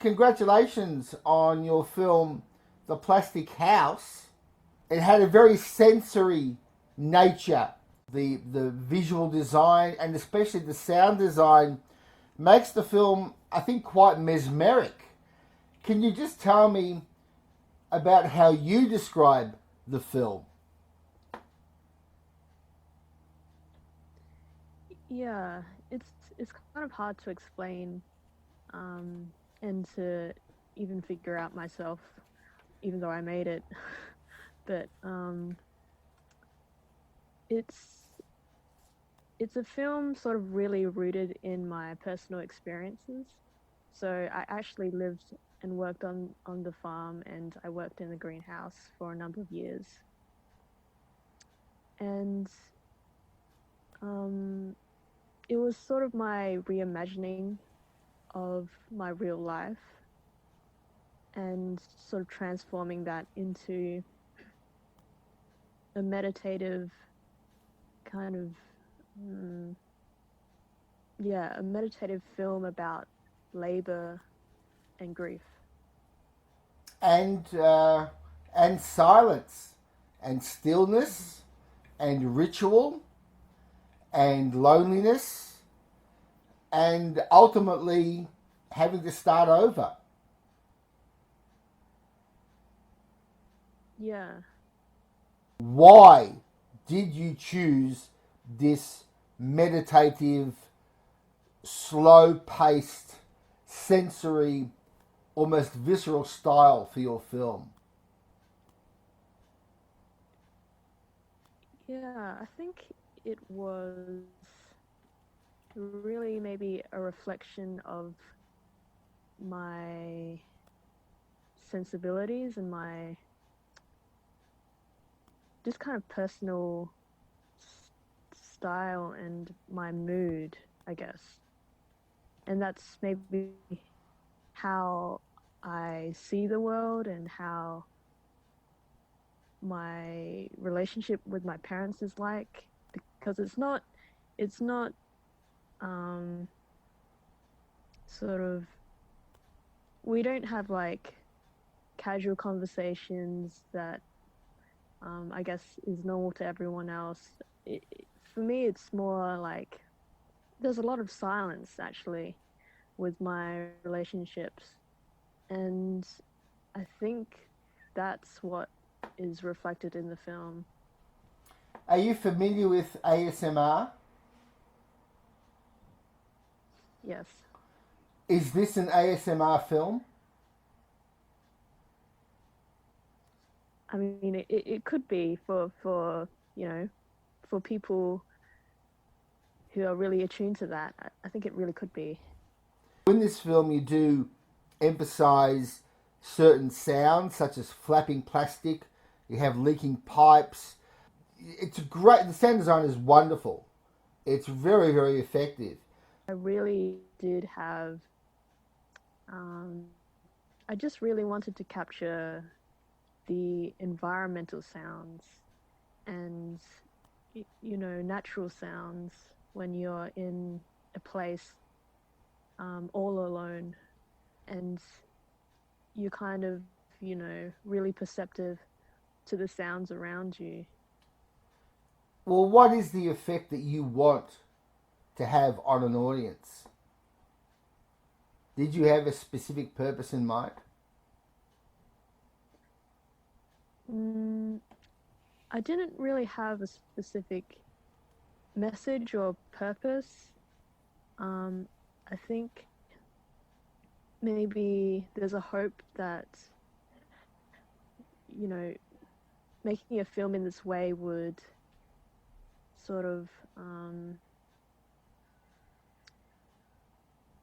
congratulations on your film, The Plastic House. It had a very sensory nature. The visual design and especially the sound design makes the film, I think, quite mesmeric. Can you just tell me about how you describe the film? Yeah, it's kind of hard to explain um, and to even figure out myself, even though I made it. But it's it's a film sort of really rooted in my personal experiences. So I actually lived and worked on the farm, and I worked in the greenhouse for a number of years. And um, it was sort of my reimagining of my real life and sort of transforming that into a meditative kind of mm, yeah, a meditative film about labor and grief. And and silence, and stillness, and ritual, and loneliness, and ultimately having to start over. Yeah. Why did you choose this meditative, slow paced, sensory, almost visceral style for your film? Yeah, I think it was really maybe a reflection of my sensibilities and my just kind of personal style and my mood, I guess. And that's maybe how I see the world and how my relationship with my parents is like, because it's not um sort of, we don't have like casual conversations that I guess is normal to everyone else. For me, it's more like there's a lot of silence actually with my relationships, and I think that's what is reflected in the film. Are you familiar with ASMR? Yes, Is this an ASMR film? I mean it could be for you know for people who are really attuned to that. I think it really could be. In this film, you do emphasize certain sounds, such as flapping plastic. You have leaking pipes. It's great. The sound design is wonderful. It's very, very effective. I really did have. Um, I just really wanted to capture the environmental sounds and natural sounds when you're in a place all alone, and you're kind of really perceptive to the sounds around you. Well, what is the effect that you want to have on an audience? Did you have a specific purpose in mind? mm, I didn't really have a specific message or purpose. um, I think maybe there's a hope that you know making a film in this way would sort of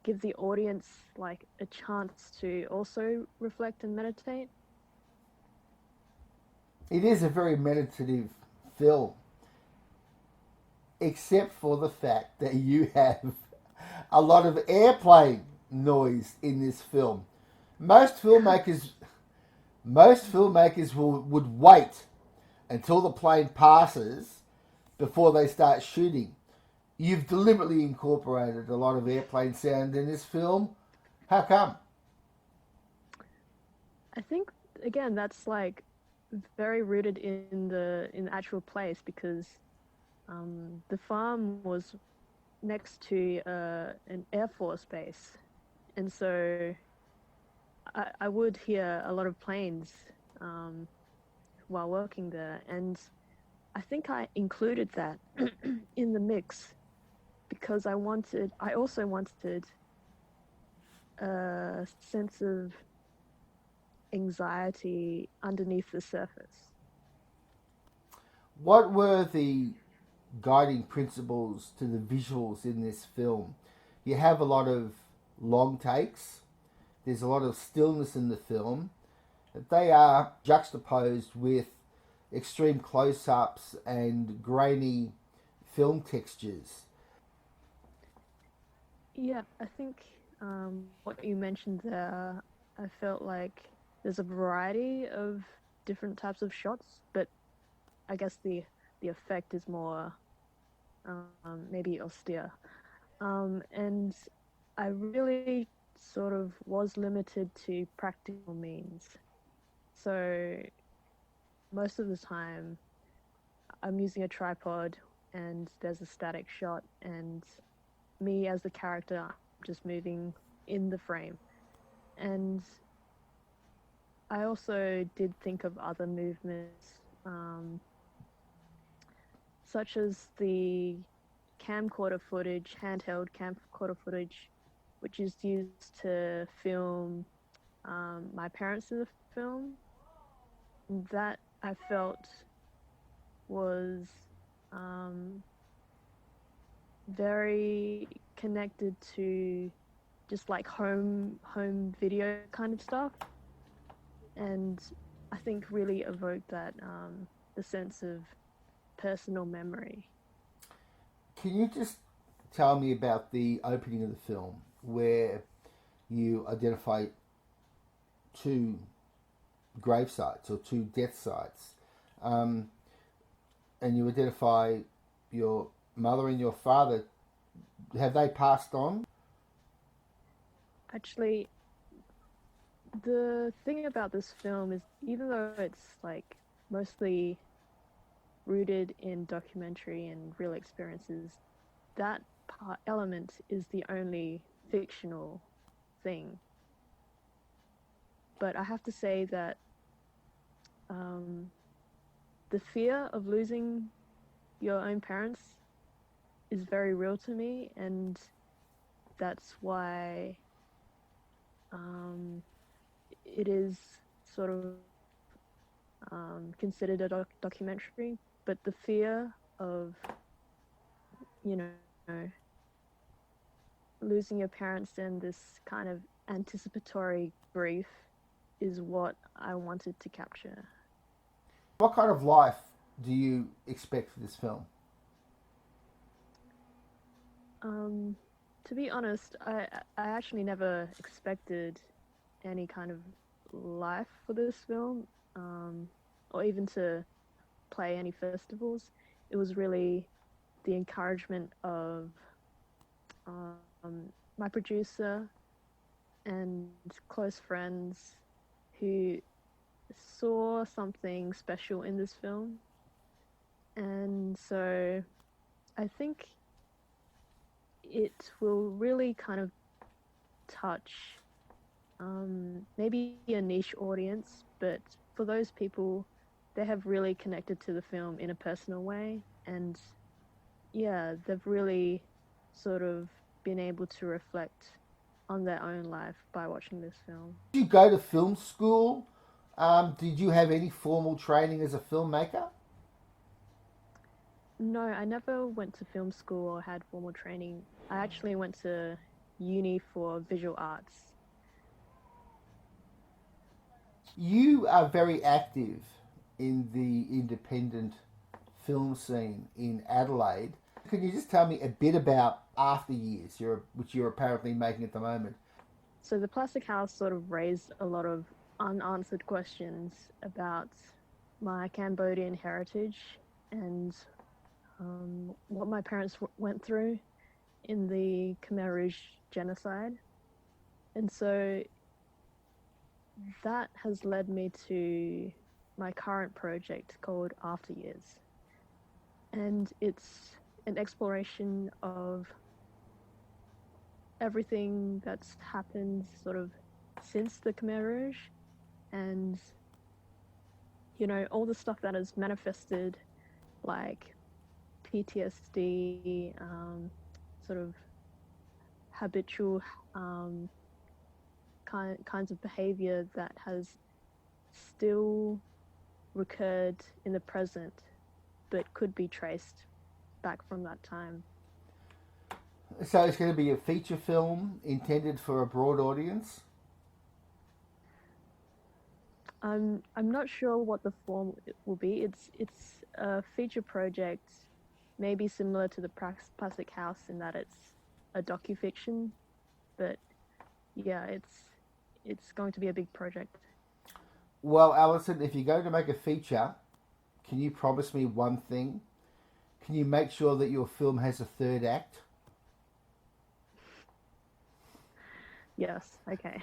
give the audience like a chance to also reflect and meditate. It is a very meditative film, except for the fact that you have a lot of airplane noise in this film. Most filmmakers, most filmmakers would wait until the plane passes before they start shooting. You've deliberately incorporated a lot of airplane sound in this film. How come? I think again that's like very rooted in the actual place because the farm was next to an Air Force base, and so I would hear a lot of planes um, while working there, and I think I included that in the mix because I also wanted a sense of anxiety underneath the surface. What were the guiding principles to the visuals in this film? You have a lot of long takes, there's a lot of stillness in the film. They are juxtaposed with extreme close ups and grainy film textures. Yeah, I think what you mentioned there, I felt like there's a variety of different types of shots, but I guess the effect is more maybe austere. And I really sort of was limited to practical means. So most of the time, I'm using a tripod and there's a static shot, and me as the character, I'm just moving in the frame. And I also did think of other movements, such as the handheld camcorder footage, which is used to film my parents in the film. That I felt was um, very connected to just like home video kind of stuff, and I think really evoked that the sense of personal memory. Can you just tell me about the opening of the film where you identify two grave sites or two death sites, um, and you identify your mother and your father? Have they passed on? Actually, the thing about this film is even though it's like mostly rooted in documentary and real experiences, that element is the only fictional thing. But I have to say that um, the fear of losing your own parents is very real to me, and that's why um, it is sort of considered a documentary. But the fear of, you know, losing your parents and this kind of anticipatory grief is what I wanted to capture. What kind of life do you expect for this film? Um, to be honest, I actually never expected any kind of life for this film, or even to play any festivals. It was really the encouragement of my producer and close friends who saw something special in this film. And so I think it will really kind of touch maybe a niche audience, but for those people, they have really connected to the film in a personal way. And yeah, they've really sort of been able to reflect on their own life by watching this film. Did you go to film school? Did you have any formal training as a filmmaker? No, I never went to film school or had formal training. I actually went to uni for visual arts. You are very active in the independent film scene in Adelaide. Can you just tell me a bit about After Years, which you're apparently making at the moment? So the Plastic House sort of raised a lot of unanswered questions about my Cambodian heritage and what my parents went through in the Khmer Rouge genocide. And so that has led me to my current project called After Years. And it's an exploration of everything that's happened sort of since the Khmer Rouge, and all the stuff that has manifested, like PTSD, sort of habitual kinds of behavior that has still recurred in the present, but could be traced back from that time. So it's going to be a feature film intended for a broad audience. I'm not sure what the form will be. It's a feature project, maybe similar to the Plastic House in that it's a docufiction, but yeah, it's going to be a big project. Well, Alison, if you're going to make a feature, can you promise me one thing? Can you make sure that your film has a third act? Yes, okay.